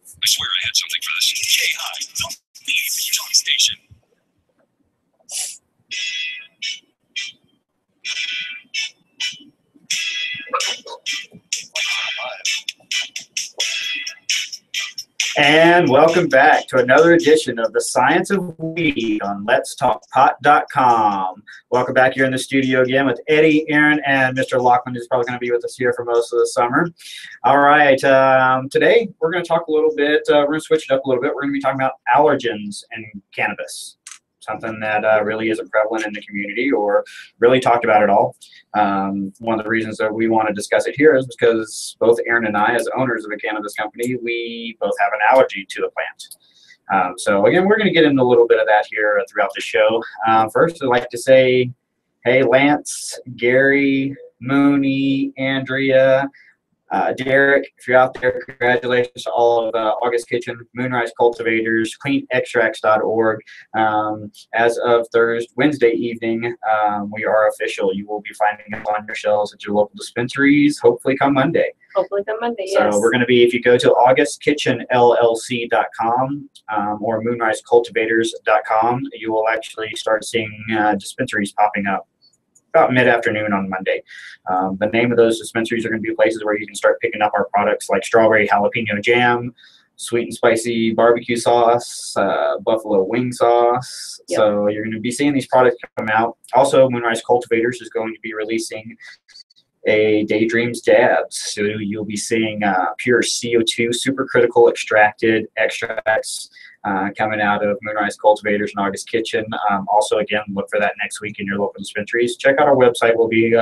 I swear I had something for this. K-High, the talk station. And welcome back to another edition of the Science of Weed on Let'sTalkPot.com. Welcome back here in the studio again with Eddie, Aaron, and Mr. Lockman, who's probably going to be with us here for most of the summer. All right, today we're going to talk a little bit, we're going to switch it up a little bit. We're going to be talking about allergens in cannabis, something that really isn't prevalent in the community or really talked about at all. One of the reasons that we want to discuss it here is because both Aaron and I, as owners of a cannabis company, we both have an allergy to the plant. So again, we're going to get into a little bit of that here throughout the show. First, I'd like to say, hey, Lance, Gary, Mooney, Andrea, Derek, if you're out there, congratulations to all of August Kitchen, Moonrise Cultivators, cleanextracts.org. As of Wednesday evening, we are official. You will be finding us on your shelves at your local dispensaries, hopefully come Monday. Hopefully come Monday, yes. So we're going to be, if you go to augustkitchenllc.com or moonrisecultivators.com, you will actually start seeing dispensaries popping up about mid-afternoon on Monday. The name of those dispensaries are going to be places where you can start picking up our products like strawberry jalapeno jam, sweet and spicy barbecue sauce, buffalo wing sauce. Yep. So you're going to be seeing these products come out. Also, Moonrise Cultivators is going to be releasing a Daydreams Dabs. So you'll be seeing pure CO2 supercritical extracted extracts coming out of Moonrise Cultivators and August Kitchen. Also, again, look for that next week in your local dispensaries. Check out our website. We'll be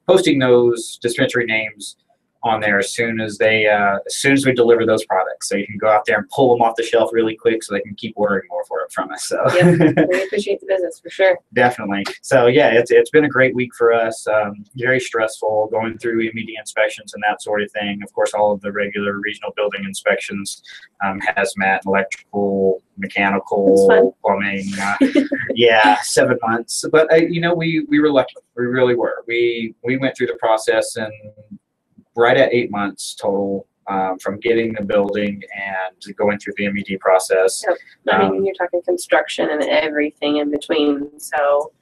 posting those dispensary names on there as soon as we deliver those products. So you can go out there and pull them off the shelf really quick so they can keep ordering more for it from us. So yep, we appreciate the business for sure. Definitely. So yeah, it's been a great week for us. Very stressful going through MED inspections and that sort of thing. Of course, all of the regular regional building inspections, hazmat, electrical, mechanical, plumbing. Yeah, 7 months. But we were lucky. We really were. We went through the process and right at 8 months total from getting the building and going through the MED process. Yep. I mean, you're talking construction and everything in between. So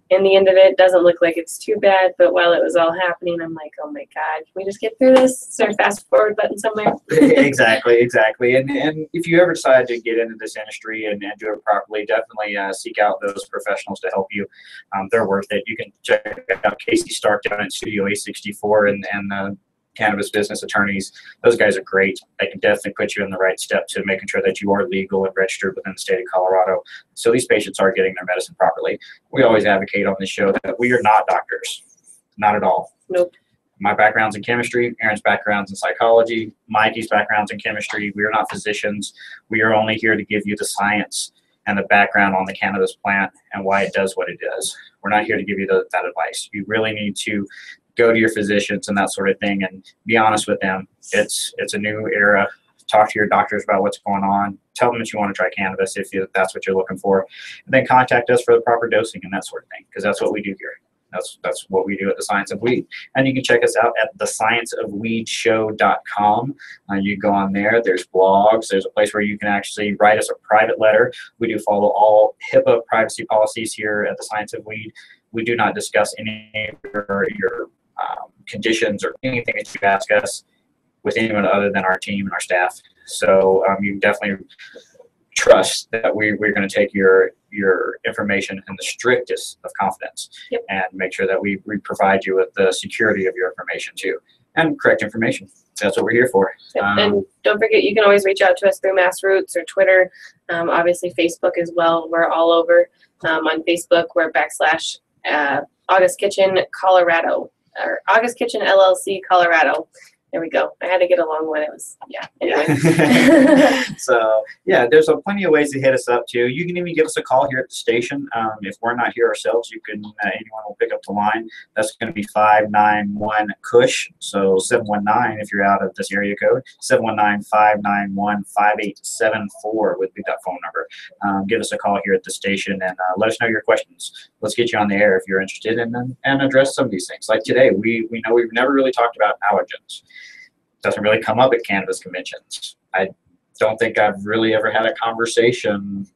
in the end of it, doesn't look like it's too bad. But while it was all happening, I'm like, oh my God, can we just get through this? Is there a fast forward button somewhere? Exactly. And if you ever decide to get into this industry and do it properly, definitely seek out those professionals to help you. They're worth it. You can check out Casey Stark down at Studio A64 and cannabis business attorneys. Those guys are great. They can definitely put you in the right step to making sure that you are legal and registered within the state of Colorado, so these patients are getting their medicine properly. We always advocate on this show that we are not doctors. Not at all. Nope. My background's in chemistry, Aaron's background's in psychology, Mikey's background's in chemistry. We are not physicians. We are only here to give you the science and the background on the cannabis plant and why it does what it does. We're not here to give you that advice. You really need to go to your physicians and that sort of thing and be honest with them. It's a new era. Talk to your doctors about what's going on. Tell them that you want to try cannabis if that's what you're looking for. And then contact us for the proper dosing and that sort of thing, because that's what we do here. That's what we do at the Science of Weed. And you can check us out at thescienceofweedshow.com. You go on there. There's blogs. There's a place where you can actually write us a private letter. We do follow all HIPAA privacy policies here at the Science of Weed. We do not discuss any of your conditions or anything that you ask us with anyone other than our team and our staff. So you can definitely trust that we're going to take your information in the strictest of confidence. Yep. And make sure that we provide you with the security of your information too, and correct information. That's what we're here for. Yep. And don't forget, you can always reach out to us through MassRoots or Twitter. Obviously Facebook as well. We're all over. On Facebook, we're / August Kitchen Colorado, or August Kitchen LLC Colorado. There we go. I had to get a long one. It was, yeah. Anyway. So, yeah, there's plenty of ways to hit us up, too. You can even give us a call here at the station. If we're not here ourselves, you can, anyone will pick up the line. That's going to be 591-KUSH. So 719 if you're out of this area code. 719-591-5874 would be that phone number. Give us a call here at the station and let us know your questions. Let's get you on the air if you're interested in them and address some of these things. Like today, we know we've never really talked about allergens. Doesn't really come up at cannabis conventions. don't think I've really ever had a conversation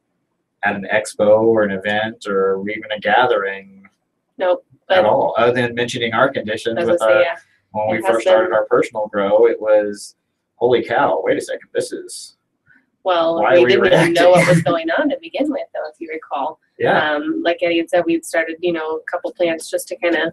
at an expo or an event or even a gathering Nope. at But all, other than mentioning our conditions I was with gonna say, our, yeah. when we It has first started been- our personal grow, it was, holy cow, wait a second, this is, Well, Why we were you didn't even know what was reacting? going on to begin with, though, if you recall. yeah, Like Eddie had said, we'd started, a couple plants just to kind of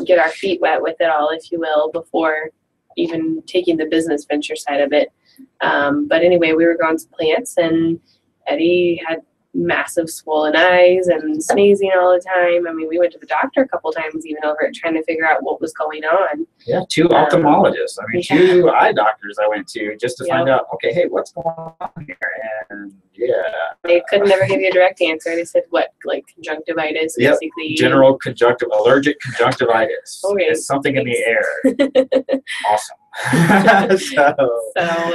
get our feet wet with it all, if you will, before even taking the business venture side of it. But anyway, we were growing some plants, and Eddie had massive swollen eyes and sneezing all the time. I mean, we went to the doctor a couple times even over it, trying to figure out what was going on. yeah, 2 ophthalmologists. I mean, yeah. 2 eye doctors I went to just to find Yep. out, okay, hey, what's going on here? And yeah, They couldn't never give you a direct answer. They said, what, like conjunctivitis, Yep. basically. general allergic conjunctivitis. Okay. It's something in the air. Awesome. so,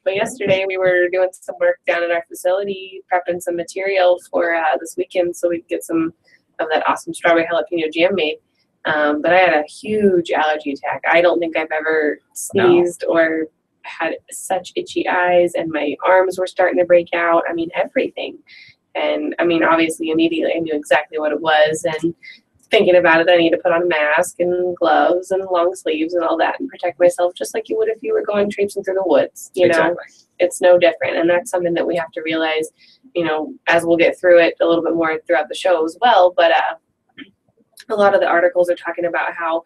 But yesterday we were doing some work down at our facility, prepping some material for this weekend so we could get some of that awesome strawberry jalapeno jam made. But I had a huge allergy attack. I don't think I've ever sneezed or had such itchy eyes, and my arms were starting to break out. I mean, everything. And I mean, obviously, immediately I knew exactly what it was. And thinking about it, I need to put on a mask and gloves and long sleeves and all that and protect myself just like you would if you were going traipsing through the woods. You know, exactly. it's no different. And that's something that we have to realize, as we'll get through it a little bit more throughout the show as well. But a lot of the articles are talking about how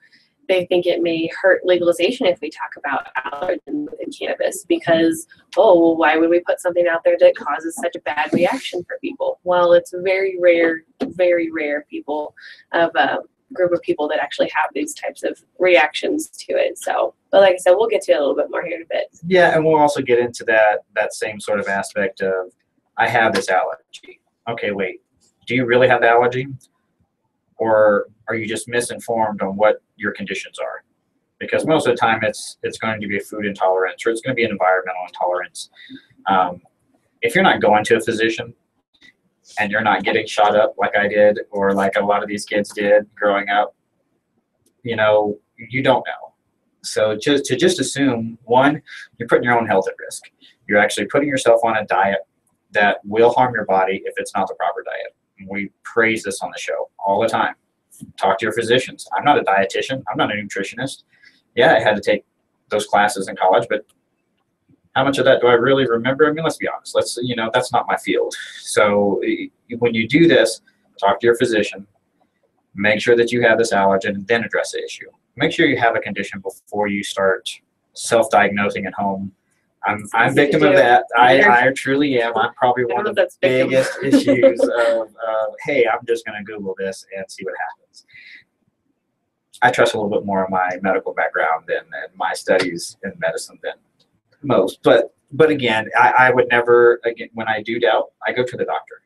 they think it may hurt legalization if we talk about allergens within cannabis because, why would we put something out there that causes such a bad reaction for people? Well, it's very rare people of a group of people that actually have these types of reactions to it. So, but like I said, we'll get to it a little bit more here in a bit. Yeah, and we'll also get into that same sort of aspect of, I have this allergy. Okay, wait, do you really have the allergy? Or are you just misinformed on what your conditions are? Because most of the time it's going to be a food intolerance or it's going to be an environmental intolerance. If you're not going to a physician and you're not getting shot up like I did or like a lot of these kids did growing up, you don't know. So just assume, one, you're putting your own health at risk. You're actually putting yourself on a diet that will harm your body if it's not the proper diet. We praise this on the show all the time. Talk to your physicians. I'm not a dietitian. I'm not a nutritionist. Yeah, I had to take those classes in college, but how much of that do I really remember? I mean, let's be honest. That's not my field. So when you do this, talk to your physician. Make sure that you have this allergen and then address the issue. Make sure you have a condition before you start self-diagnosing at home. I'm victim of that. I truly am. I'm probably one of the biggest issues of, hey, I'm just going to Google this and see what happens. I trust a little bit more on my medical background and my studies in medicine than most. But again, I would never, again, when I do doubt, I go to the doctor.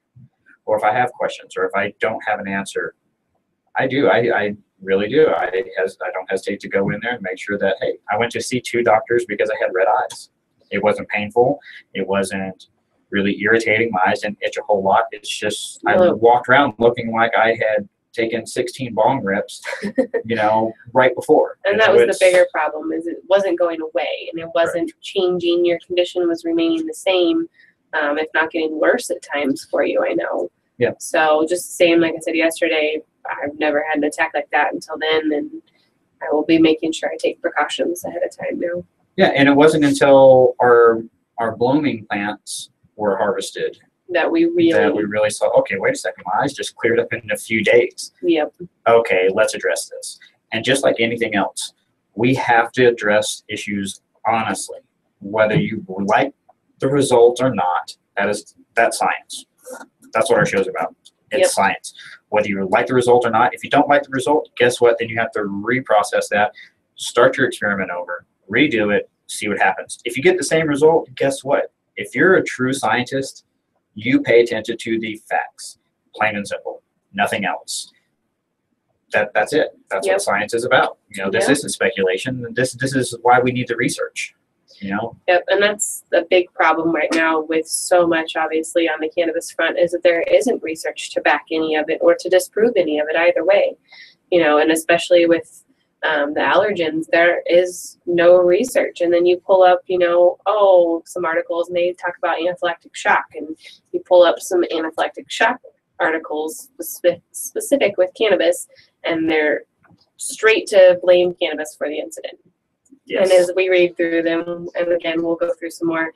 Or if I have questions or if I don't have an answer, I do. I really do. I don't hesitate to go in there and make sure that, hey, I went to see 2 doctors because I had red eyes. It wasn't painful. It wasn't really irritating. My eyes didn't itch a whole lot. It's just I walked around looking like I had taken 16 bong rips, right before. And that was the bigger problem, is it wasn't going away and it wasn't changing. Your condition was remaining the same, if not getting worse at times for you, I know. Yeah. So just the same, like I said yesterday, I've never had an attack like that until then, and I will be making sure I take precautions ahead of time now. Yeah, and it wasn't until our blooming plants were harvested that we really saw, okay, wait a second, my eyes just cleared up in a few days. Yep. Okay, let's address this. And just like anything else, we have to address issues honestly, whether you like the results or not. That's science. That's what our show's about. It's science. Whether you like the result or not, if you don't like the result, guess what? Then you have to reprocess that, start your experiment over, redo it, see what happens. If you get the same result, guess what? If you're a true scientist, you pay attention to the facts, plain and simple, nothing else. That's it. That's what science is about. This isn't speculation. This is why we need the research. Yep, and that's the big problem right now with so much, obviously, on the cannabis front, is that there isn't research to back any of it or to disprove any of it either way. And especially with the allergens, there is no research. And then you pull up, some articles and they talk about anaphylactic shock, and you pull up some anaphylactic shock articles specific with cannabis, and they're straight to blame cannabis for the incident. Yes. And as we read through them, and again, we'll go through some more,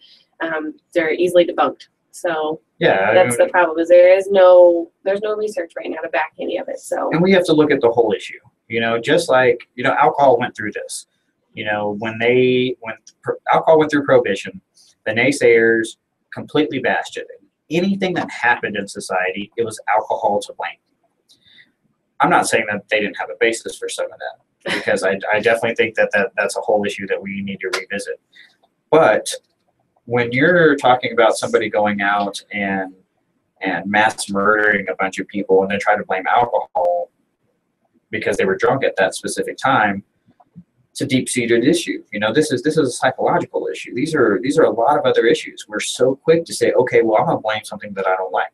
they're easily debunked. So Yeah, that's the problem, is there's no research right now to back any of it. So and we have to look at the whole issue. Just like alcohol went through this. When alcohol went through prohibition, the naysayers completely bashed it. Anything that happened in society, it was alcohol to blame. I'm not saying that they didn't have a basis for some of that, because I definitely think that's a whole issue that we need to revisit. But when you're talking about somebody going out and mass murdering a bunch of people and then try to blame alcohol because they were drunk at that specific time, it's a deep-seated issue. This is a psychological issue. These are a lot of other issues. We're so quick to say, okay, well, I'm gonna blame something that I don't like.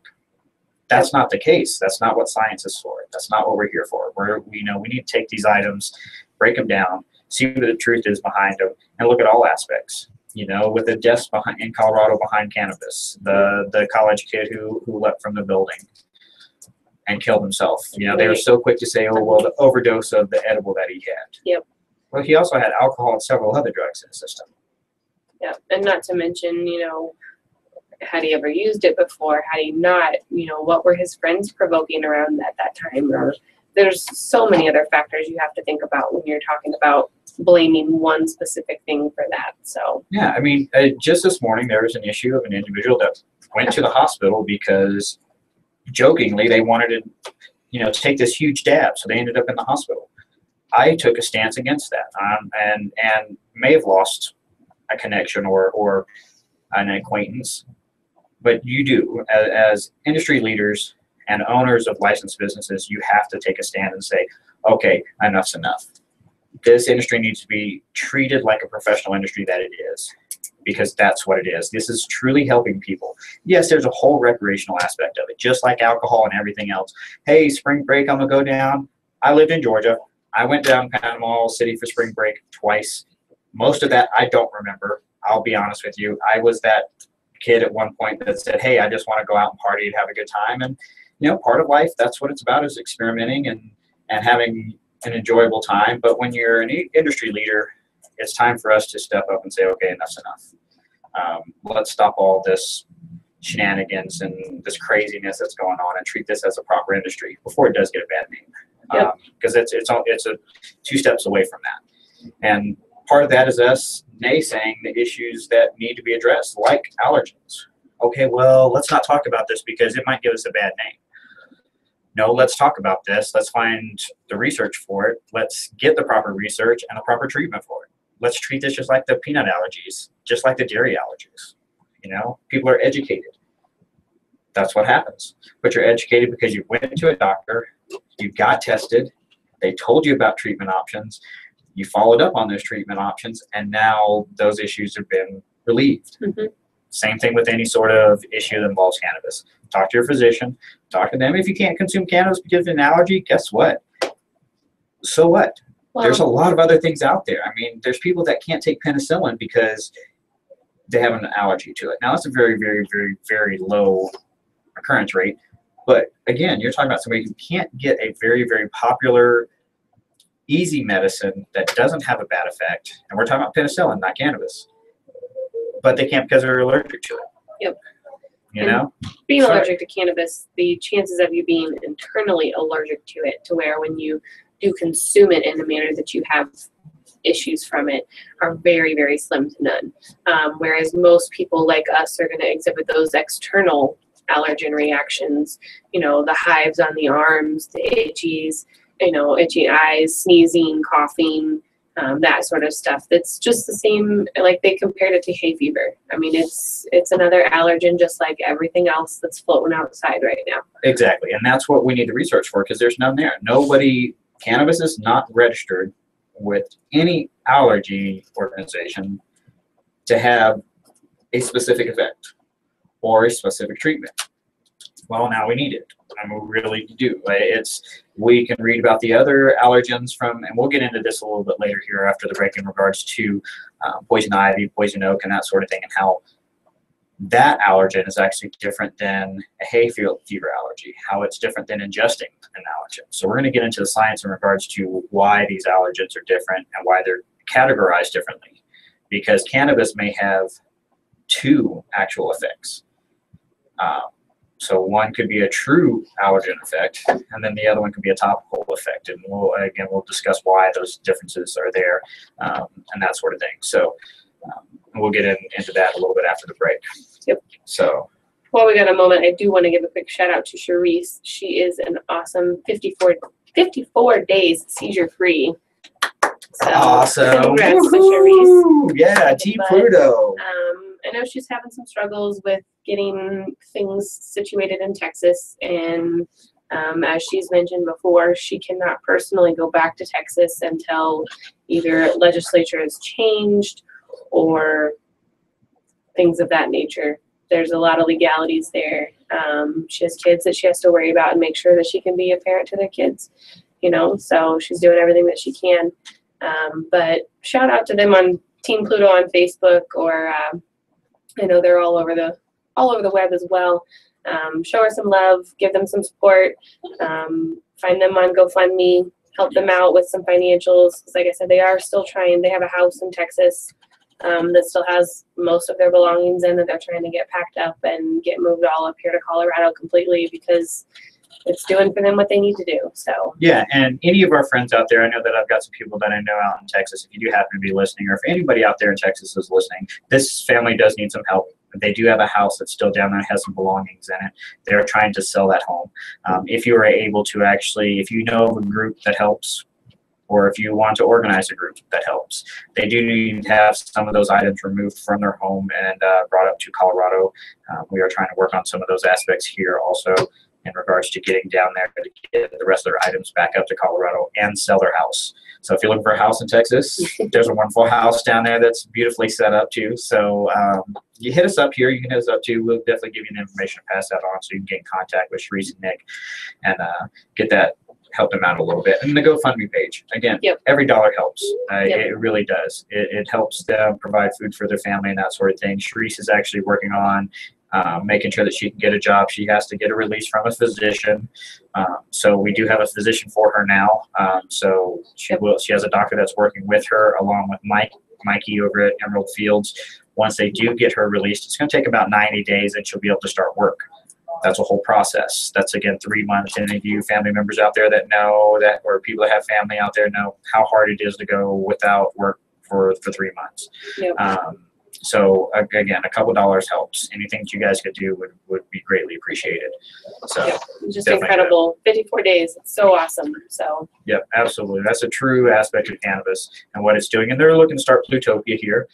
That's not the case. That's not what science is for. That's not what we're here for. We need to take these items, break them down, see what the truth is behind them, and look at all aspects. With the deaths in Colorado behind cannabis, the college kid who leapt from the building and killed himself. They were so quick to say, oh, well, the overdose of the edible that he had. Yep. Well, he also had alcohol and several other drugs in his system. Yeah, and not to mention, had he ever used it before? Had he not? What were his friends provoking around at that time? Or there's so many other factors you have to think about when you're talking about blaming one specific thing for that. So yeah, just this morning there was an issue of an individual that went to the hospital because jokingly they wanted to, take this huge dab, so they ended up in the hospital. I took a stance against that, and may have lost a connection or an acquaintance. But you do, as industry leaders and owners of licensed businesses, you have to take a stand and say, okay, enough's enough. This industry needs to be treated like a professional industry that it is, because that's what it is. This is truly helping people. Yes, there's a whole recreational aspect of it, just like alcohol and everything else. Hey, spring break, I'm going to go down. I lived in Georgia. I went down Panama City for spring break twice. Most of that I don't remember. I'll be honest with you. I was that kid at one point that said, hey, I just want to go out and party and have a good time. And, part of life, that's what it's about, is experimenting and having an enjoyable time. But when you're an industry leader, it's time for us to step up and say, okay, enough's enough. Let's stop all this shenanigans and this craziness that's going on and treat this as a proper industry before it does get a bad name. Because it's a 2 steps away from that. And part of that is us naysaying the issues that need to be addressed, like allergens. Okay, well, let's not talk about this because it might give us a bad name. No, let's talk about this. Let's find the research for it. Let's get the proper research and the proper treatment for it. Let's treat this just like the peanut allergies, just like the dairy allergies. People are educated. That's what happens. But you're educated because you went to a doctor, you got tested, they told you about treatment options, you followed up on those treatment options, and now those issues have been relieved. Mm-hmm. Same thing with any sort of issue that involves cannabis. Talk to your physician. Talk to them. If you can't consume cannabis because of an allergy, guess what? So what? Well, there's a lot of other things out there. There's people that can't take penicillin because they have an allergy to it. Now, that's a very, very, very, very low occurrence rate. But again, you're talking about somebody who can't get a very, very popular, easy medicine that doesn't have a bad effect. And we're talking about penicillin, not cannabis. But they can't because they're allergic to it. Yep. Being allergic to cannabis, the chances of you being internally allergic to it, to where when you do consume it in a manner that you have issues from it, are very, very slim to none. Whereas most people like us are going to exhibit those external allergen reactions, the hives on the arms, the itchies, itchy eyes, sneezing, coughing, that sort of stuff. That's just the same, like they compared it to hay fever. It's another allergen just like everything else that's floating outside right now. Exactly, and that's what we need to research for, because there's none there. Cannabis is not registered with any allergy organization to have a specific effect or a specific treatment. Well, now we need it. I mean, we really do. We can read about the other allergens from, and we'll get into this a little bit later here after the break in regards to poison ivy, poison oak, and that sort of thing, and how that allergen is actually different than a hay fever allergy, how it's different than ingesting an allergen. So we're going to get into the science in regards to why these allergens are different and why they're categorized differently, because cannabis may have two actual effects. So one could be a true allergen effect, and then the other one could be a topical effect. And we'll discuss why those differences are there, and that sort of thing. So we'll get into that a little bit after the break. Yep. So while we got a moment, I do want to give a quick shout out to Charisse. She is an awesome 54 days seizure free. So awesome. Congrats to Charisse. Yeah, T. Pluto. I know she's having some struggles with getting things situated in Texas, and as she's mentioned before, she cannot personally go back to Texas until either legislature has changed or things of that nature. There's a lot of legalities there. She has kids that she has to worry about and make sure that she can be a parent to their kids, so she's doing everything that she can. But shout out to them on Team Pluto on Facebook, or I know they're all over the web as well. Show her some love, give them some support, find them on GoFundMe, help them out with some financials. Because like I said, they are still trying. They have a house in Texas that still has most of their belongings in, that they're trying to get packed up and get moved all up here to Colorado completely, because it's doing for them what they need to do. So yeah, and any of our friends out there, I know that I've got some people that I know out in Texas. If you do happen to be listening, or if anybody out there in Texas is listening, this family does need some help. They do have a house that's still down there, has some belongings in it. They're trying to sell that home. If you are able to actually, if you know of a group that helps, or if you want to organize a group that helps, they do need to have some of those items removed from their home and brought up to Colorado. We are trying to work on some of those aspects here also, in regards to getting down there to get the rest of their items back up to Colorado and sell their house. So if you're looking for a house in Texas, there's a wonderful house down there that's beautifully set up too. So you hit us up here. You can hit us up too. We'll definitely give you the information to pass that on, so you can get in contact with Charisse and Nick and get that, help them out a little bit. And the GoFundMe page, again, Yep. Every dollar helps. Yep. It really does. It helps them provide food for their family and that sort of thing. Charisse is actually working on making sure that she can get a job. She has to get a release from a physician. So we do have a physician for her now. So she has a doctor that's working with her, along with Mikey over at Emerald Fields. Once they do get her released, it's going to take about 90 days and she'll be able to start work. That's a whole process. That's, again, 3 months. And if you family members out there that know that, or people that have family out there know how hard it is to go without work for 3 months. Yep. So again, a couple dollars helps. Anything that you guys could do would be greatly appreciated. So yep. Just incredible. 54 days. It's so awesome. So yep, absolutely. That's a true aspect of cannabis and what it's doing. And they're looking to start Plutopia here.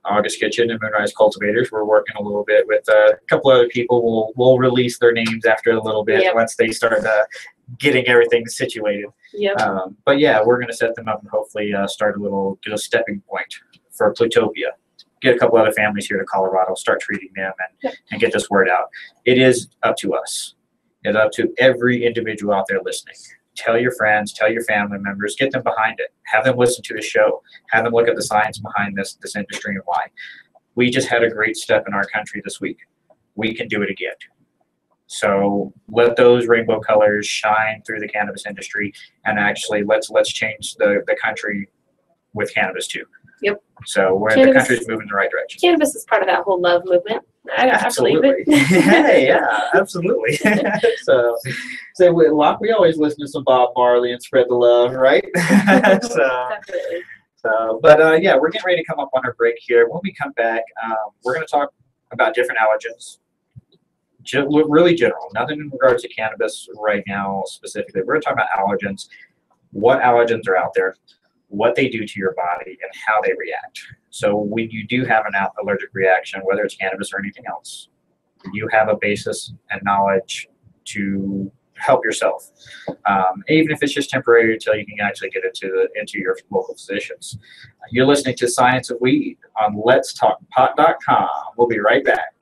August Kitchen and Moonrise Cultivators. We're working a little bit with a couple other people. We'll release their names after a little bit. Yep. Once they start getting everything situated. Yep. But yeah, we're going to set them up and hopefully get a stepping point for Plutopia. Get a couple other families here to Colorado, start treating them, and get this word out. It is up to us. It's up to every individual out there listening. Tell your friends, tell your family members, get them behind it. Have them listen to the show. Have them look at the science behind this industry and why. We just had a great step in our country this week. We can do it again. So let those rainbow colors shine through the cannabis industry, and actually let's change the country with cannabis too. Yep. So the country's moving in the right direction. Cannabis is part of that whole love movement. I believe it. Hey, yeah, absolutely. So Locke, we always listen to some Bob Marley and spread the love, right? Definitely. But yeah, we're getting ready to come up on our break here. When we come back, we're going to talk about different allergens. Really general, nothing in regards to cannabis right now specifically. We're going to talk about allergens, what allergens are out there, what they do to your body, and how they react. So when you do have an allergic reaction, whether it's cannabis or anything else, you have a basis and knowledge to help yourself, even if it's just temporary until you can actually get into your local physicians. You're listening to Science of Weed on Let'sTalkPot.com. We'll be right back.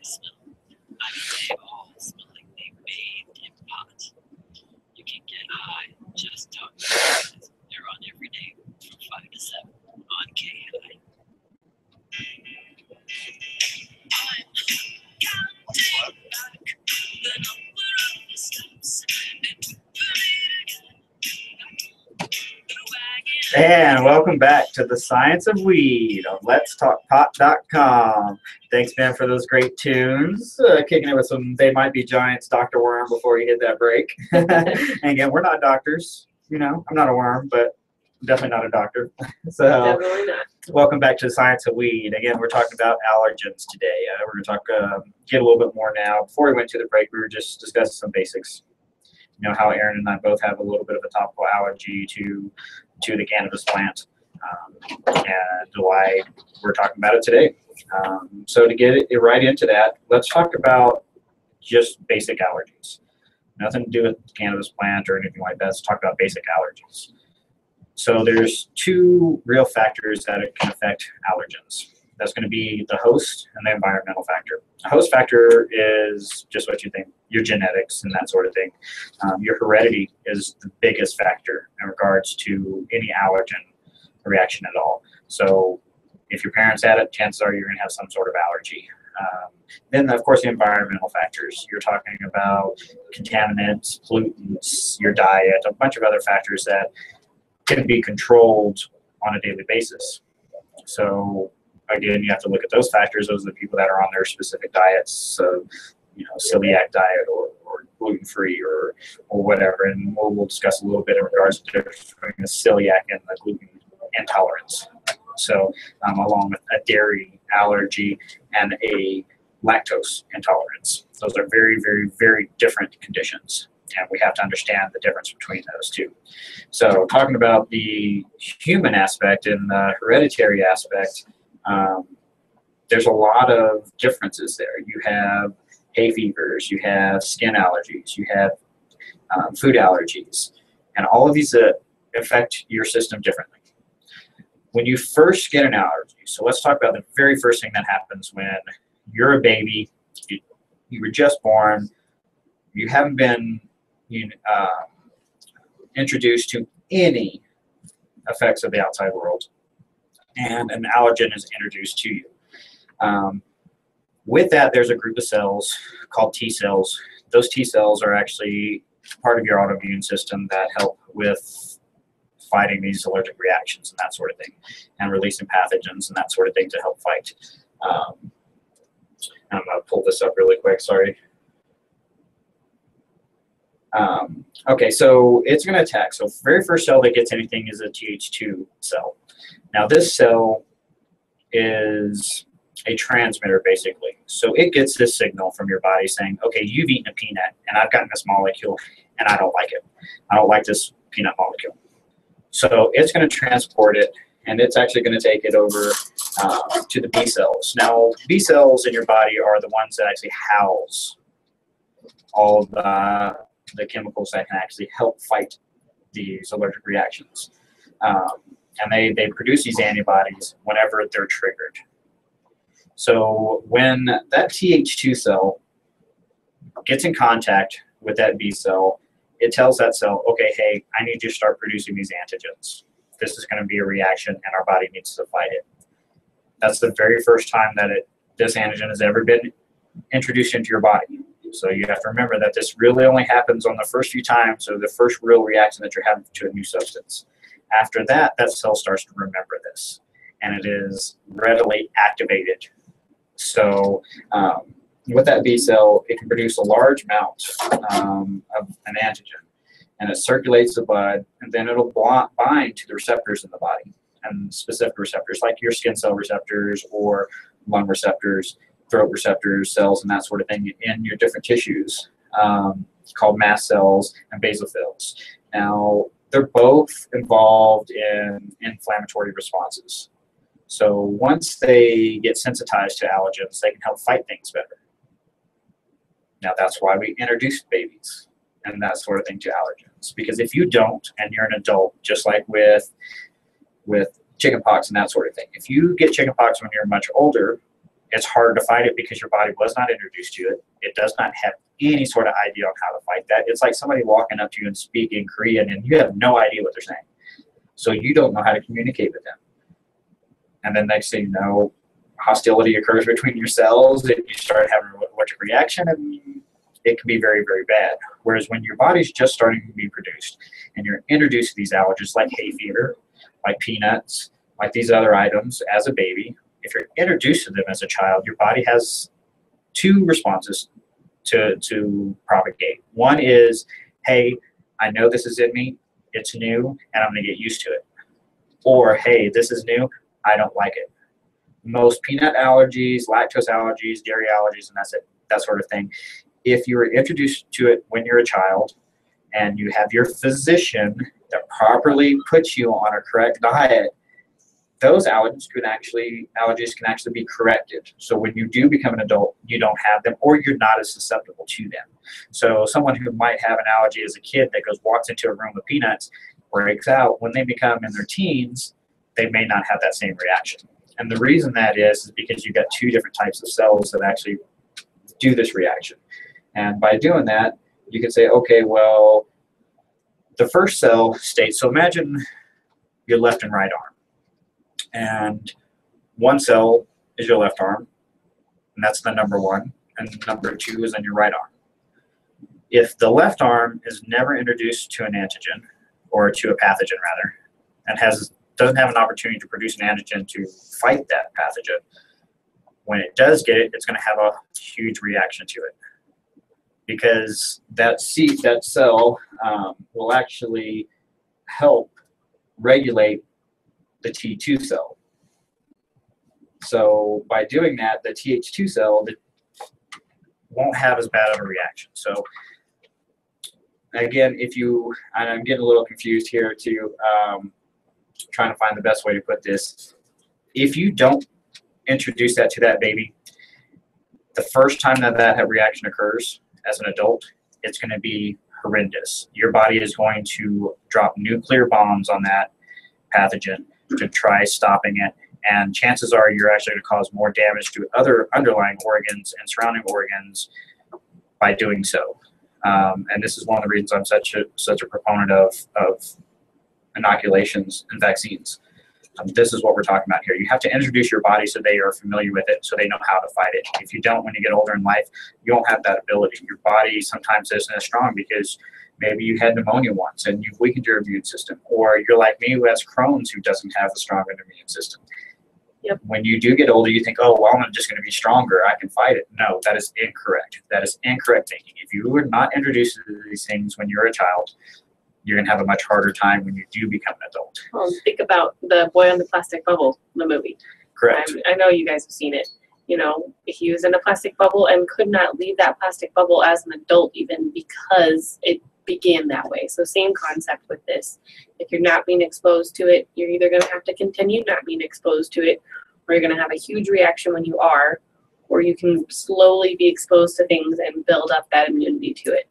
They all smell like they bathed in pot. You can get high just talking about it. They're on every day from 5 to 7 on KI. I'm counting back the number of the steps and to And welcome back to the Science of Weed on Let'sTalkPot.com. Thanks, Ben, for those great tunes. Kicking it with some They Might Be Giants, Dr. Worm, before you hit that break. And again, we're not doctors. You know, I'm not a worm, but I'm definitely not a doctor. So, Definitely not. welcome back to the Science of Weed. Again, we're talking about allergens today. We're going to talk, get a little bit more now. Before we went to the break, we were just discussing some basics. You know, how Aaron and I both have a little bit of a topical allergy to the cannabis plant, and why we're talking about it today. So to get it right into that, let's talk about just basic allergies. Nothing to do with the cannabis plant or anything like that. Let's talk about basic allergies. So there's two real factors that can affect allergens. That's going to be the host and the environmental factor. The host factor is just what you think, your genetics and that sort of thing. Your heredity is the biggest factor in regards to any allergen reaction at all. So if your parents had it, chances are you're going to have some sort of allergy. Then, of course, the environmental factors. You're talking about contaminants, pollutants, your diet, a bunch of other factors that can be controlled on a daily basis. So again, you have to look at those factors. Those are the people that are on their specific diets, so celiac diet or gluten-free or whatever. And we'll discuss a little bit in regards to the difference between the celiac and the gluten intolerance. So along with a dairy allergy and a lactose intolerance. Those are very, very, very different conditions. And we have to understand the difference between those two. So talking about the human aspect and the hereditary aspect, there's a lot of differences there. You have hay fevers, you have skin allergies, you have food allergies, and all of these affect your system differently. When you first get an allergy, so let's talk about the very first thing that happens when you're a baby, you were just born, you haven't been introduced to any effects of the outside world, and an allergen is introduced to you. With that, there's a group of cells called T cells. Those T cells are actually part of your autoimmune system that help with fighting these allergic reactions and that sort of thing, and releasing pathogens and that sort of thing to help fight. I'm going to pull this up really quick, sorry. Okay, so it's going to attack. So very first cell that gets anything is a Th2 cell. Now this cell is a transmitter basically. So it gets this signal from your body saying, okay, you've eaten a peanut and I've gotten this molecule and I don't like it. I don't like this peanut molecule. So it's going to transport it, and it's actually going to take it over to the B cells. Now, B cells in your body are the ones that actually house all of the chemicals that can actually help fight these allergic reactions. And they produce these antibodies whenever they're triggered. So when that Th2 cell gets in contact with that B cell, it tells that cell, okay, hey, I need you to start producing these antigens. This is going to be a reaction, and our body needs to fight it. That's the very first time that this antigen has ever been introduced into your body. So you have to remember that this really only happens on the first few times, so the first real reaction that you're having to a new substance. After that, that cell starts to remember this, and it is readily activated. So with that B cell, it can produce a large amount of an antigen, and it circulates the blood, and then it'll bind to the receptors in the body, and specific receptors like your skin cell receptors or lung receptors, throat receptors, cells, and that sort of thing in your different tissues, called mast cells and basophils. Now, they're both involved in inflammatory responses. So once they get sensitized to allergens, they can help fight things better. Now, that's why we introduce babies and that sort of thing to allergens. Because if you don't, and you're an adult, just like with chickenpox and that sort of thing, if you get chickenpox when you're much older, it's hard to fight it because your body was not introduced to it. It does not have any sort of idea on how to fight that. It's like somebody walking up to you and speaking Korean, and you have no idea what they're saying. So you don't know how to communicate with them. And then next thing you know, hostility occurs between your cells, and you start having an allergic reaction, and it can be very, very bad. Whereas when your body's just starting to be produced, and you're introduced to these allergens like hay fever, like peanuts, like these other items as a baby, if you're introduced to them as a child, your body has two responses to propagate. One is, hey, I know this is in me, it's new, and I'm going to get used to it. Or, hey, this is new, I don't like it. Most peanut allergies, lactose allergies, dairy allergies, and that sort of thing, if you were introduced to it when you're a child and you have your physician that properly puts you on a correct diet, those allergies can actually be corrected. So when you do become an adult, you don't have them, or you're not as susceptible to them. So someone who might have an allergy as a kid that walks into a room with peanuts, breaks out, when they become in their teens, they may not have that same reaction. And the reason that is because you've got two different types of cells that actually do this reaction. And by doing that, you can say, okay, well, the first cell states, so imagine your left and right arm. And one cell is your left arm, and that's the number one, and number two is on your right arm. If the left arm is never introduced to an antigen, or to a pathogen rather, and has doesn't have an opportunity to produce an antigen to fight that pathogen. When it does get it, it's going to have a huge reaction to it, because that cell will actually help regulate the T2 cell. So by doing that, the Th2 cell won't have as bad of a reaction. So again, and I'm getting a little confused here too, trying to find the best way to put this. If you don't introduce that to that baby, the first time that reaction occurs as an adult, it's going to be horrendous. Your body is going to drop nuclear bombs on that pathogen to try stopping it, and chances are you're actually going to cause more damage to other underlying organs and surrounding organs by doing so. And this is one of the reasons I'm such a proponent of inoculations and vaccines. This is what we're talking about here. You have to introduce your body so they are familiar with it, so they know how to fight it. If you don't, when you get older in life, you won't have that ability. Your body sometimes isn't as strong because maybe you had pneumonia once and you've weakened your immune system, or you're like me who has Crohn's who doesn't have a strong immune system. Yep. When you do get older, you think, oh, well, I'm just going to be stronger. I can fight it. No, that is incorrect. That is incorrect thinking. If you were not introduced to these things when you're a child, you're going to have a much harder time when you do become an adult. Well, think about the Boy on the Plastic Bubble, the movie. Correct. I know you guys have seen it. You know, he was in a plastic bubble and could not leave that plastic bubble as an adult even because it began that way. So same concept with this. If you're not being exposed to it, you're either going to have to continue not being exposed to it, or you're going to have a huge reaction when you are, or you can slowly be exposed to things and build up that immunity to it.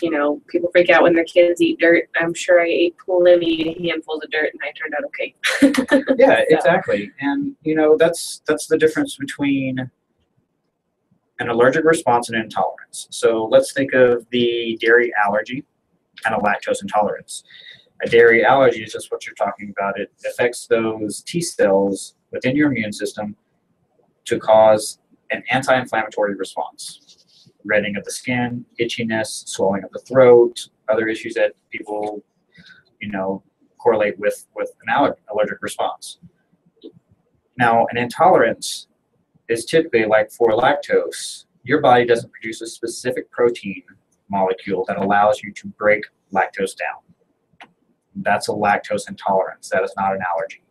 You know, people freak out when their kids eat dirt. I'm sure I ate plenty handfuls of dirt and I turned out okay. Yeah, So. exactly. And, you know, that's the difference between an allergic response and intolerance. So let's think of the dairy allergy and a lactose intolerance. A dairy allergy is just what you're talking about. It affects those T cells within your immune system to cause an anti-inflammatory response. Reddening of the skin, itchiness, swelling of the throat, other issues that people, you know, correlate with an allergic response. Now, an intolerance is typically like for lactose. Your body doesn't produce a specific protein molecule that allows you to break lactose down. That's a lactose intolerance. That is not an allergy.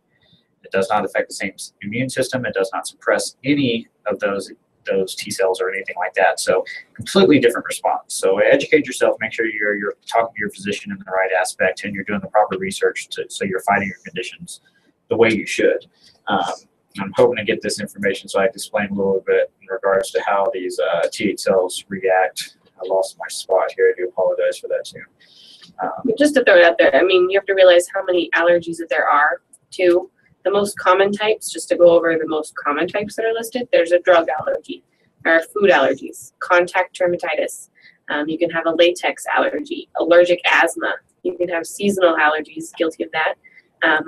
It does not affect the same immune system. It does not suppress any of those T cells or anything like that. So completely different response. So educate yourself, make sure you're talking to your physician in the right aspect and you're doing the proper research so you're fighting your conditions the way you should. I'm hoping to get this information so I can explain a little bit in regards to how these T cells react. I lost my spot here. I do apologize for that too. Just to throw it out there, I mean, you have to realize how many allergies that there are too. The most common types, just to go over the most common types that are listed, there's a drug allergy, or food allergies, contact dermatitis. You can have a latex allergy, allergic asthma. You can have seasonal allergies, guilty of that,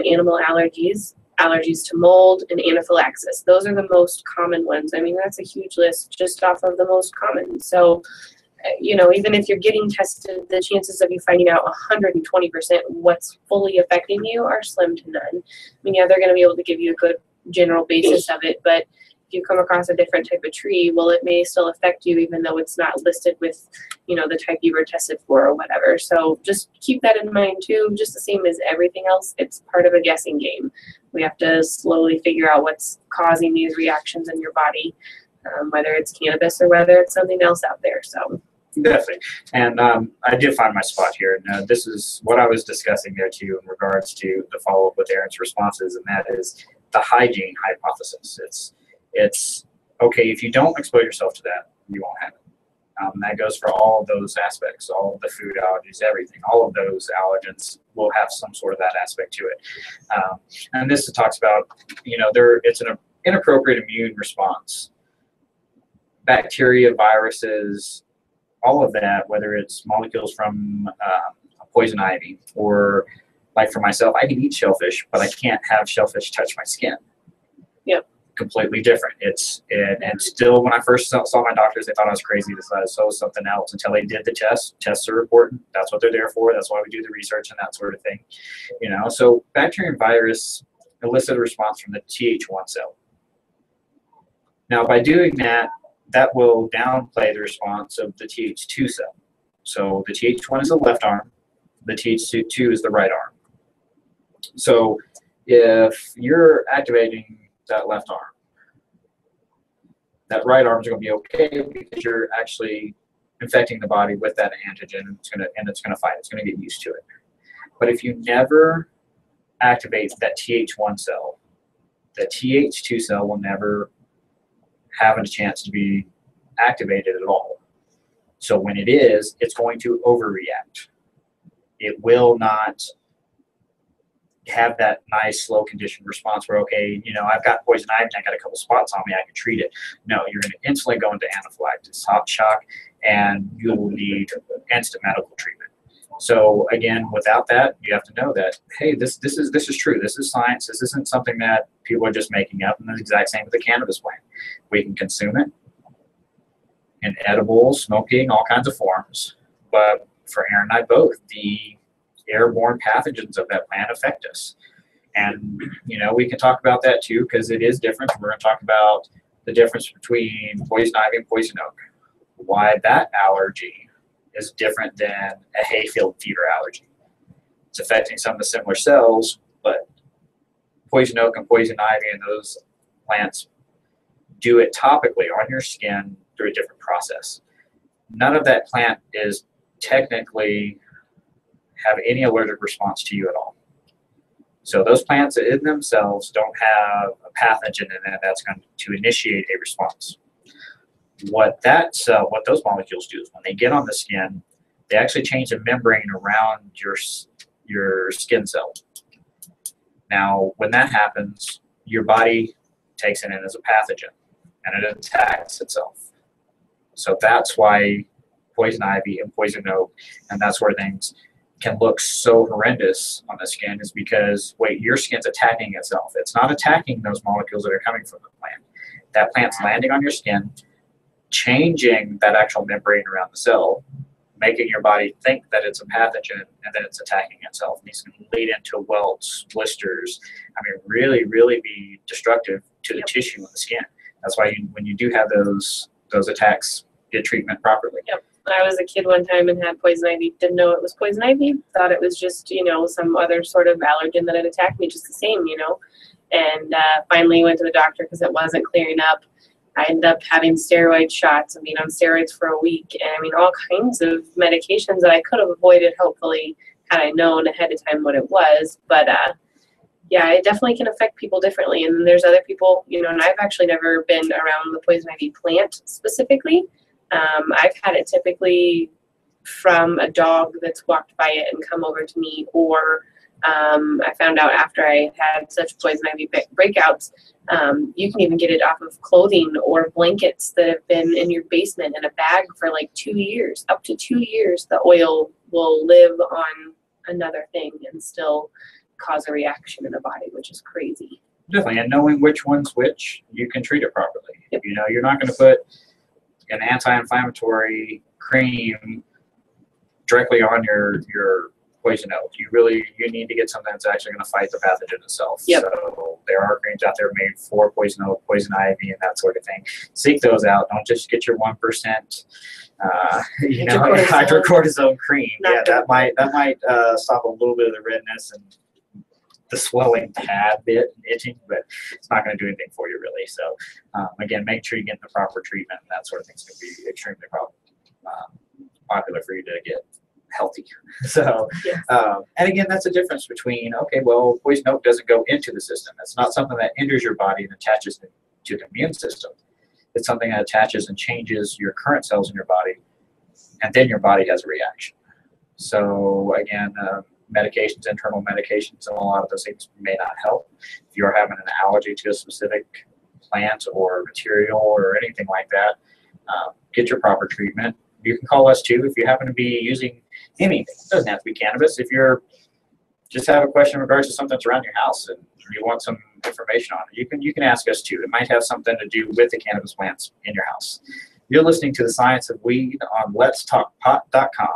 animal allergies, allergies to mold, and anaphylaxis. Those are the most common ones. I mean, that's a huge list just off of the most common. So, you know, even if you're getting tested, the chances of you finding out 120% what's fully affecting you are slim to none. I mean, yeah, they're going to be able to give you a good general basis of it, but if you come across a different type of tree, well, it may still affect you even though it's not listed with, you know, the type you were tested for or whatever. So just keep that in mind too. Just the same as everything else, it's part of a guessing game. We have to slowly figure out what's causing these reactions in your body, whether it's cannabis or whether it's something else out there. So definitely. And I did find my spot here. And this is what I was discussing there too in regards to the follow-up with Aaron's responses, and that is the hygiene hypothesis. It's okay, if you don't expose yourself to that, you won't have it. That goes for all of those aspects, all of the food allergies, everything. All of those allergens will have some sort of that aspect to it. And this talks about, you know, it's an inappropriate immune response. Bacteria, viruses, all of that, whether it's molecules from a poison ivy, or like for myself, I can eat shellfish, but I can't have shellfish touch my skin. Yep. completely different. And still, when I first saw my doctors, they thought I was crazy. They thought I was something else until they did the test. Tests are important. That's what they're there for. That's why we do the research and that sort of thing. You know, so bacteria and virus elicit a response from the Th1 cell. Now, by doing that, that will downplay the response of the Th2 cell. So the Th1 is the left arm, the Th2 is the right arm. So if you're activating that left arm, that right arm is going to be okay because you're actually infecting the body with that antigen, and it's going to fight. It's going to get used to it. But if you never activate that Th1 cell, the Th2 cell will never have a chance to be activated at all. So when it is, it's going to overreact. It will not have that nice slow conditioned response where, okay, you know, I've got poison ivy and I got a couple spots on me, I can treat it. No, you're going to instantly go into anaphylaxis, hot shock, and you will need instant medical treatment. So again, without that, you have to know that, hey, this is true. This is science. This isn't something that people are just making up. And the exact same with the cannabis plant. We can consume it in edible, smoking, all kinds of forms. But for Aaron and I both, the airborne pathogens of that plant affect us. And, you know, we can talk about that too, because it is different. We're going to talk about the difference between poison ivy and poison oak, why that allergy is different than a hayfield fever allergy. It's affecting some of the similar cells, but poison oak and poison ivy and those plants do it topically on your skin through a different process. None of that plant is technically have any allergic response to you at all. So those plants in themselves don't have a pathogen in it that's going to initiate a response. What those molecules do is when they get on the skin, they actually change the membrane around your skin cell. Now, when that happens, your body takes it in as a pathogen and it attacks itself. So that's why poison ivy and poison oak and that sort of things can look so horrendous on the skin, is because, wait, your skin's attacking itself. It's not attacking those molecules that are coming from the plant. That plant's landing on your skin, changing that actual membrane around the cell, making your body think that it's a pathogen, and then it's attacking itself. And these can lead into welts, blisters. I mean, really, really be destructive to the tissue on the skin. That's why when you do have those attacks, get treatment properly. Yep. I was a kid one time and had poison ivy. Didn't know it was poison ivy. Thought it was just, you know, some other sort of allergen that had attacked me just the same, you know. And finally went to the doctor because it wasn't clearing up. I ended up having steroid shots and being on steroids for a week. And I mean, all kinds of medications that I could have avoided, hopefully, had I known ahead of time what it was. But yeah, it definitely can affect people differently. And then there's other people, you know, and I've actually never been around the poison ivy plant specifically. I've had it typically from a dog that's walked by it and come over to me, or I found out after I had such poison ivy breakouts, you can even get it off of clothing or blankets that have been in your basement in a bag for like 2 years. Up to 2 years, the oil will live on another thing and still cause a reaction in the body, which is crazy. Definitely, and knowing which one's which, you can treat it properly. Yep. You know, you're not going to put an anti-inflammatory cream directly on your poison oak. You need to get something that's actually going to fight the pathogen itself. Yep. So there are creams out there made for poison oak, poison ivy, and that sort of thing. Seek those out. Don't just get your 1%, hydrocortisone cream. Yeah, that might stop a little bit of the redness and the swelling tad bit and itching, but it's not going to do anything for you really. So again, make sure you get the proper treatment, and that sort of thing's going to be extremely popular for you to get healthy. So, yes. And again, that's the difference between, okay, well, poison oak doesn't go into the system. It's not something that enters your body and attaches to the immune system. It's something that attaches and changes your current cells in your body, and then your body has a reaction. So again, medications, internal medications, and a lot of those things may not help. If you're having an allergy to a specific plant or material or anything like that, get your proper treatment. You can call us too if you happen to be using anything. It doesn't have to be cannabis. If you're just have a question in regards to something that's around your house and you want some information on it, you can ask us too. It might have something to do with the cannabis plants in your house. You're listening to The Science of Weed on letstalkpot.com.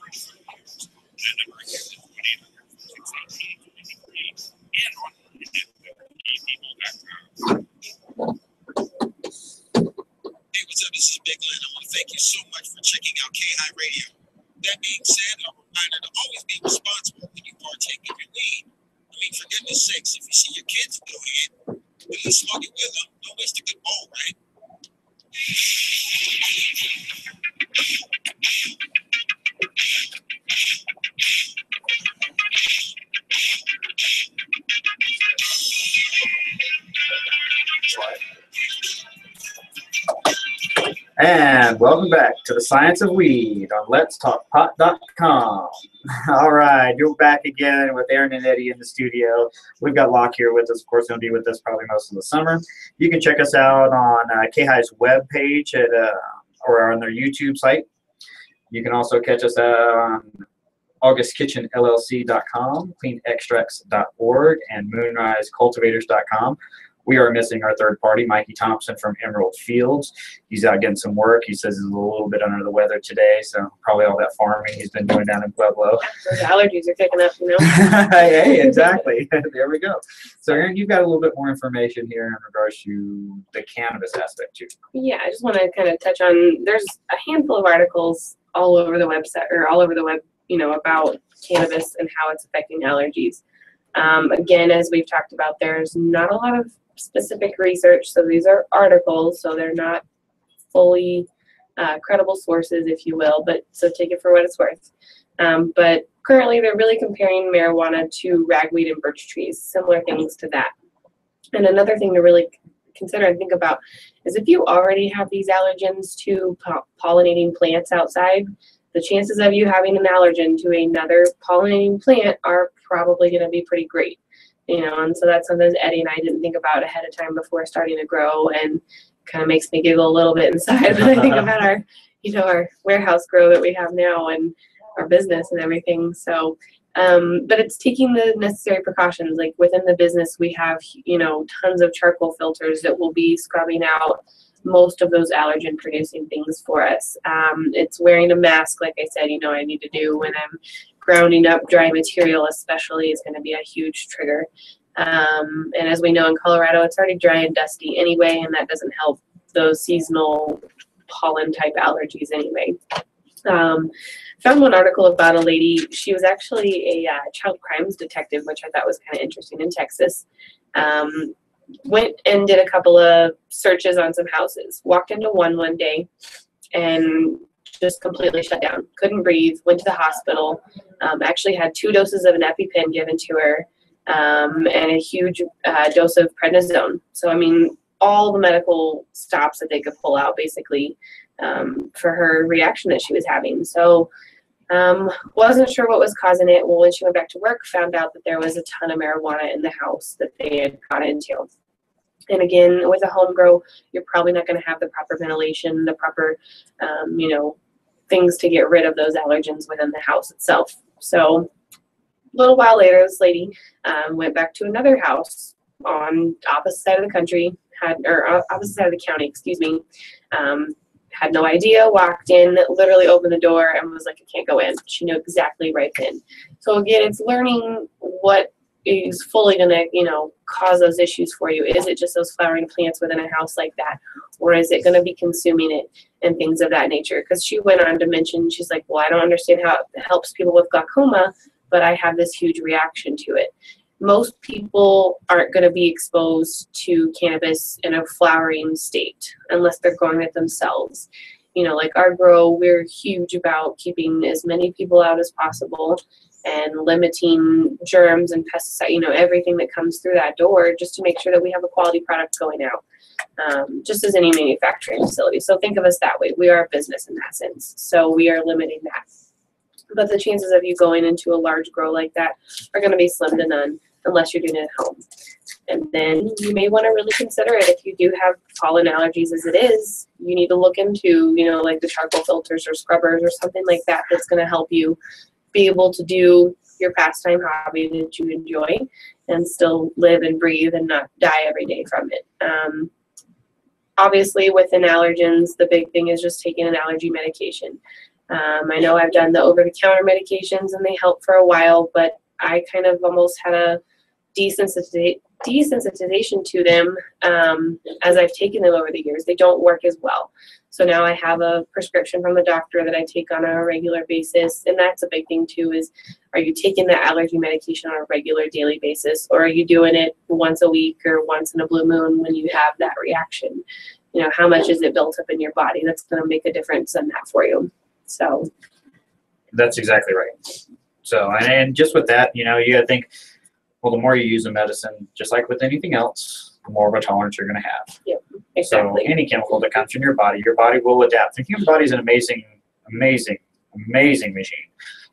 Hey, what's up? This is Big Len. I want to thank you so much for checking out K-High Radio. That being said, a reminder to always be responsible when you partake in your weed. I mean, for goodness sakes, if you see your kids do it, at least smoke it with them. Don't waste a good bowl, right? And welcome back to The Science of Weed on letstalkpot.com. All right, you're back again with Aaron and Eddie in the studio. We've got Locke here with us. Of course, he'll be with us probably most of the summer. You can check us out on K-High's webpage or on their YouTube site. You can also catch us on augustkitchenllc.com, cleanextracts.org, and moonrisecultivators.com. We are missing our third party, Mikey Thompson from Emerald Fields. He's out getting some work. He says he's a little bit under the weather today, so probably all that farming he's been doing down in Pueblo. Those allergies are kicking up, you know? Hey, exactly. There we go. So, Aaron, you've got a little bit more information here in regards to the cannabis aspect, too. Yeah, I just want to kind of touch on, there's a handful of articles all over the website, or all over the web, you know, about cannabis and how it's affecting allergies. Again, as we've talked about, there's not a lot of specific research. So these are articles, so they're not fully credible sources, if you will, but so take it for what it's worth. But currently they're really comparing marijuana to ragweed and birch trees, similar things to that. And another thing to really consider and think about is if you already have these allergens to pollinating plants outside, the chances of you having an allergen to another pollinating plant are probably going to be pretty great. You know, and so that's something Eddie and I didn't think about ahead of time before starting to grow, and kind of makes me giggle a little bit inside when I think about our, you know, our warehouse grow that we have now and our business and everything. So, but it's taking the necessary precautions. Like within the business, we have, you know, tons of charcoal filters that will be scrubbing out most of those allergen producing things for us. It's wearing a mask, like I said, you know, I need to do when I'm grounding up dry material, especially, is going to be a huge trigger. And as we know in Colorado, it's already dry and dusty anyway, and that doesn't help those seasonal pollen type allergies anyway. Found one article about a lady. She was actually a child crimes detective, which I thought was kind of interesting, in Texas. Went and did a couple of searches on some houses. Walked into one day and just completely shut down. Couldn't breathe. Went to the hospital. Actually had 2 doses of an EpiPen given to her. And a huge dose of prednisone. So, I mean, all the medical stops that they could pull out, basically, for her reaction that she was having. So, wasn't sure what was causing it. Well, when she went back to work, found out that there was a ton of marijuana in the house that they had got into. And again, with a home grow, you're probably not going to have the proper ventilation, the proper, you know, things to get rid of those allergens within the house itself. So, a little while later, this lady went back to another house on opposite side of the country, opposite side of the county, excuse me. Had no idea, walked in, literally opened the door and was like, I can't go in. She knew exactly right then. So again, it's learning what is fully going to, you know, cause those issues for you. Is it just those flowering plants within a house like that? Or is it going to be consuming it and things of that nature? Because she went on to mention, she's like, well, I don't understand how it helps people with glaucoma, but I have this huge reaction to it. Most people aren't going to be exposed to cannabis in a flowering state unless they're growing it themselves. You know, like our grow, we're huge about keeping as many people out as possible and limiting germs and pesticides, you know, everything that comes through that door, just to make sure that we have a quality product going out, just as any manufacturing facility. So think of us that way. We are a business in that sense. So we are limiting that. But the chances of you going into a large grow like that are going to be slim to none unless you're doing it at home. And then you may want to really consider it if you do have pollen allergies as it is. You need to look into, you know, like the charcoal filters or scrubbers or something like that that's going to help you be able to do your pastime hobby that you enjoy and still live and breathe and not die every day from it. Obviously, within allergens, the big thing is just taking an allergy medication. I know I've done the over-the-counter medications and they help for a while, but I kind of almost had a desensitization to them as I've taken them over the years. They don't work as well. So now I have a prescription from the doctor that I take on a regular basis, and that's a big thing too, is are you taking that allergy medication on a regular daily basis, or are you doing it once a week or once in a blue moon when you have that reaction? You know, how much is it built up in your body? That's going to make a difference in that for you. So that's exactly right. So, and just with that, you know, you got to think, well, the more you use a medicine, just like with anything else, the more of a tolerance you're going to have. Yep, exactly. So any chemical that comes in your body will adapt. The human body is an amazing machine.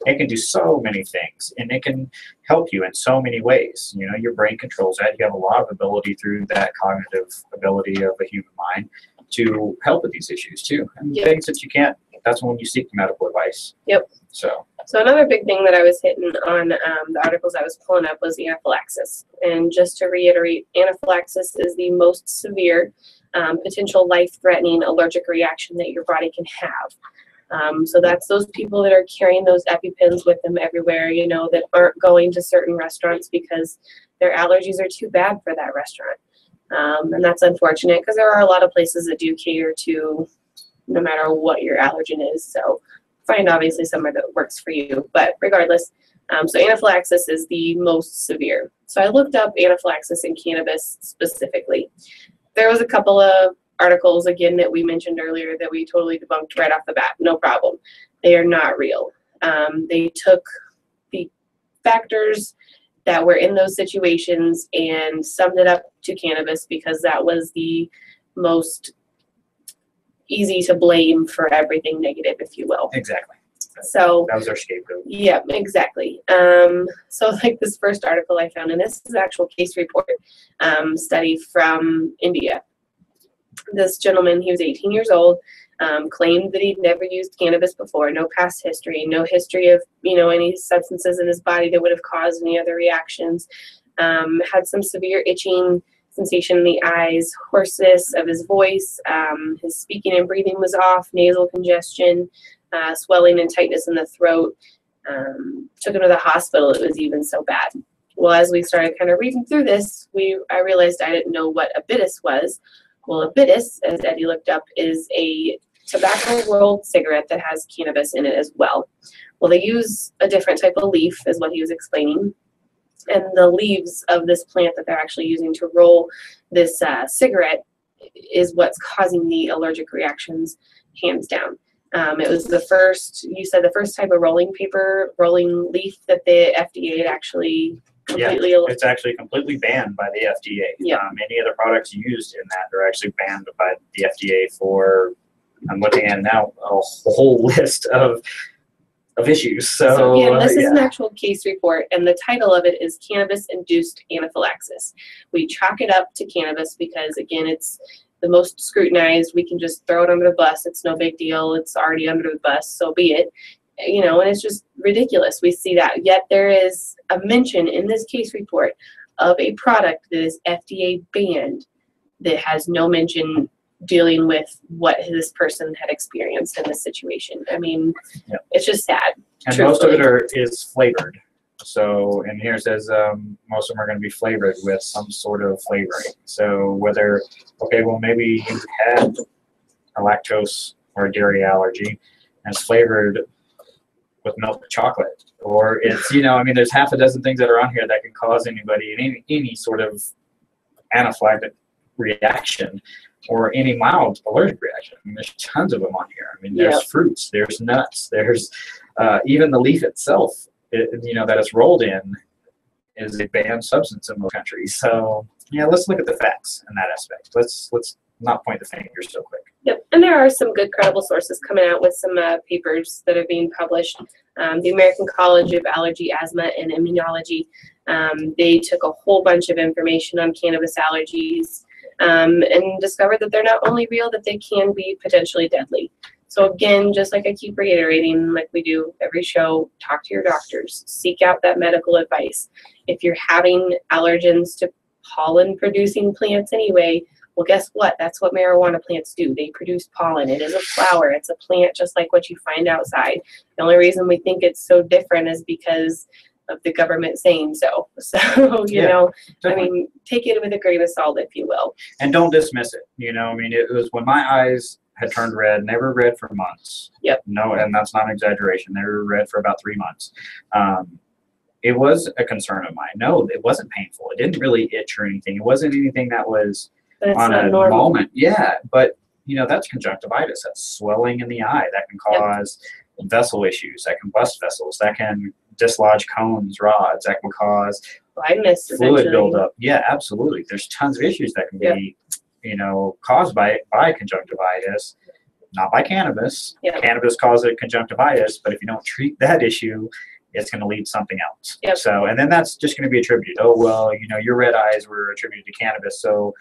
It can do so many things, and it can help you in so many ways. You know, your brain controls that. You have a lot of ability through that cognitive ability of a human mind to help with these issues too. And things that you can't, that's when you seek medical advice. Yep. So another big thing that I was hitting on the articles I was pulling up was anaphylaxis. And just to reiterate, anaphylaxis is the most severe potential life-threatening allergic reaction that your body can have. So that's those people that are carrying those EpiPens with them everywhere, you know, that aren't going to certain restaurants because their allergies are too bad for that restaurant. And that's unfortunate because there are a lot of places that do cater to no matter what your allergen is. So find obviously somewhere that works for you. But regardless, so anaphylaxis is the most severe. So I looked up anaphylaxis in cannabis specifically. There was a couple of articles, again, that we mentioned earlier that we totally debunked right off the bat. No problem. They are not real. They took the factors that were in those situations and summed it up to cannabis because that was the most easy to blame for everything negative, if you will. Exactly. So That was our scapegoat. yeah, exactly. So like this first article I found, and this is an actual case report study from India. This gentleman, he was 18 years old, claimed that he'd never used cannabis before, no past history, no history of, any substances in his body that would have caused any other reactions, had some severe itching sensation in the eyes, hoarseness of his voice, his speaking and breathing was off, nasal congestion, swelling and tightness in the throat. Took him to the hospital. It was even so bad. Well, as we started kind of reading through this, I realized I didn't know what Abitus was. Well, Abitus, as Eddie looked up, is a tobacco rolled cigarette that has cannabis in it as well. Well, they use a different type of leaf, is what he was explaining. And the leaves of this plant that they're actually using to roll this cigarette is what's causing the allergic reactions, hands down. It was the first type of rolling leaf that the FDA had actually completely. Yeah, it's actually completely banned by the FDA. Yeah. Any of the products used in that are actually banned by the FDA for, I'm looking at now, a whole list of issues. So again, this is an actual case report, and the title of it is Cannabis-Induced Anaphylaxis. We chalk it up to cannabis because, again, it's the most scrutinized. We can just throw it under the bus. It's no big deal. It's already under the bus, so be it. And it's just ridiculous. We see that. Yet there is a mention in this case report of a product that is FDA banned that has no mention dealing with what this person had experienced in this situation. I mean, It's just sad. And most of it is flavored. So, and here it says most of them are going to be flavored with some sort of flavoring. So maybe you had a lactose or a dairy allergy and it's flavored with milk chocolate, or it's, there's half a dozen things that are on here that can cause anybody any sort of anaphylactic reaction or any mild allergic reaction. There's tons of them on here. There's fruits, there's nuts, there's even the leaf itself, that it's rolled in is a banned substance in most countries. So let's look at the facts in that aspect. Let's not point the finger so quick. Yep, and there are some good credible sources coming out with some papers that are being published. The American College of Allergy, Asthma, and Immunology, they took a whole bunch of information on cannabis allergies and discovered that they're not only real, that they can be potentially deadly. So again, just like I keep reiterating, like we do every show, talk to your doctors, seek out that medical advice. If you're having allergens to pollen-producing plants anyway, well, guess what? That's what marijuana plants do. They produce pollen. It is a flower. It's a plant just like what you find outside. The only reason we think it's so different is because of the government saying so. So, take it with a grain of salt, if you will. And don't dismiss it. It was when my eyes had turned red, they were red for months. Yep. No, and that's not an exaggeration. They were red for about 3 months. It was a concern of mine. No, it wasn't painful. It didn't really itch or anything. It wasn't anything that was on a moment. Yeah, but that's conjunctivitis. That's swelling in the eye. That can cause vessel issues. That can bust vessels. That can dislodge cones, rods. That can cause blindness, fluid buildup. Yeah, absolutely. There's tons of issues that can be, caused by conjunctivitis, not by cannabis. Yep. Cannabis causes conjunctivitis, but if you don't treat that issue, it's going to lead to something else. Yep. So, and then that's just going to be attributed. Oh, well, your red eyes were attributed to cannabis, so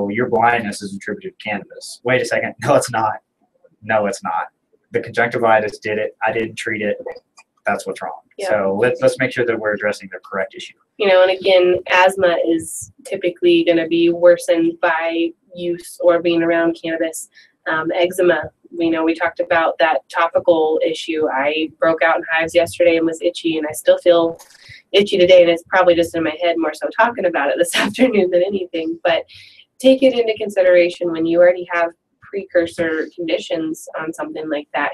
your blindness is attributed to cannabis. Wait a second. No, it's not. No, it's not. The conjunctivitis did it. I didn't treat it. That's what's wrong. Yep. So let's make sure that we're addressing the correct issue. And again, asthma is typically going to be worsened by use or being around cannabis. Eczema, we talked about that topical issue. I broke out in hives yesterday and was itchy, and I still feel itchy today, and it's probably just in my head more so talking about it this afternoon than anything. But take it into consideration when you already have precursor conditions on something like that.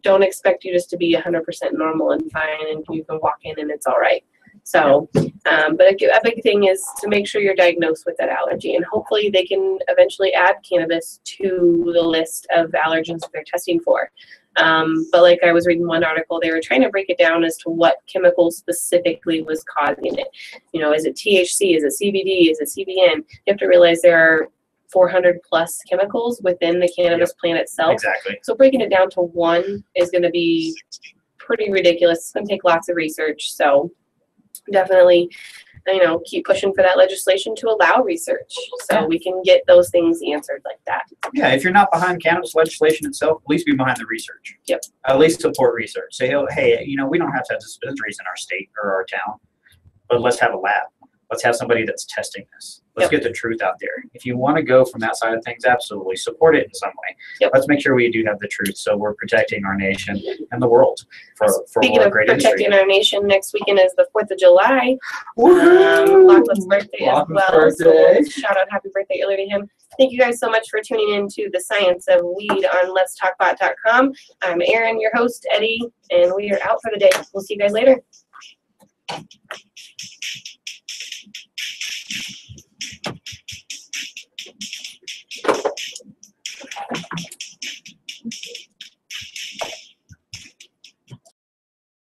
Don't expect you just to be 100% normal and fine and you can walk in and it's all right. So, but a big thing is to make sure you're diagnosed with that allergy, and hopefully they can eventually add cannabis to the list of allergens that they're testing for. But like I was reading one article, they were trying to break it down as to what chemical specifically was causing it. You know, is it THC? Is it CBD? Is it CBN? You have to realize there are 400 plus chemicals within the cannabis plant itself. Exactly. So breaking it down to one is going to be pretty ridiculous. It's going to take lots of research. So definitely, you know, keep pushing for that legislation to allow research so we can get those things answered like that. Yeah, if you're not behind cannabis legislation itself, at least be behind the research. Yep. At least support research. Say, oh, hey, you know, we don't have to have dispensaries in our state or our town, but let's have a lab. Let's have somebody that's testing this. Let's get the truth out there. If you want to go from that side of things, absolutely support it in some way. Yep. Let's make sure we do have the truth, so we're protecting our nation and the world for Speaking more of great protecting industry. our nation, next weekend is the 4th of July. Woohoo! Lachlan's birthday as Lachlan's well. So birthday. we'll shout out happy birthday early to him. Thank you guys so much for tuning in to The Science of Weed on letstalkpot.com. I'm Erin, your host, Eddie, and we are out for the day. We'll see you guys later.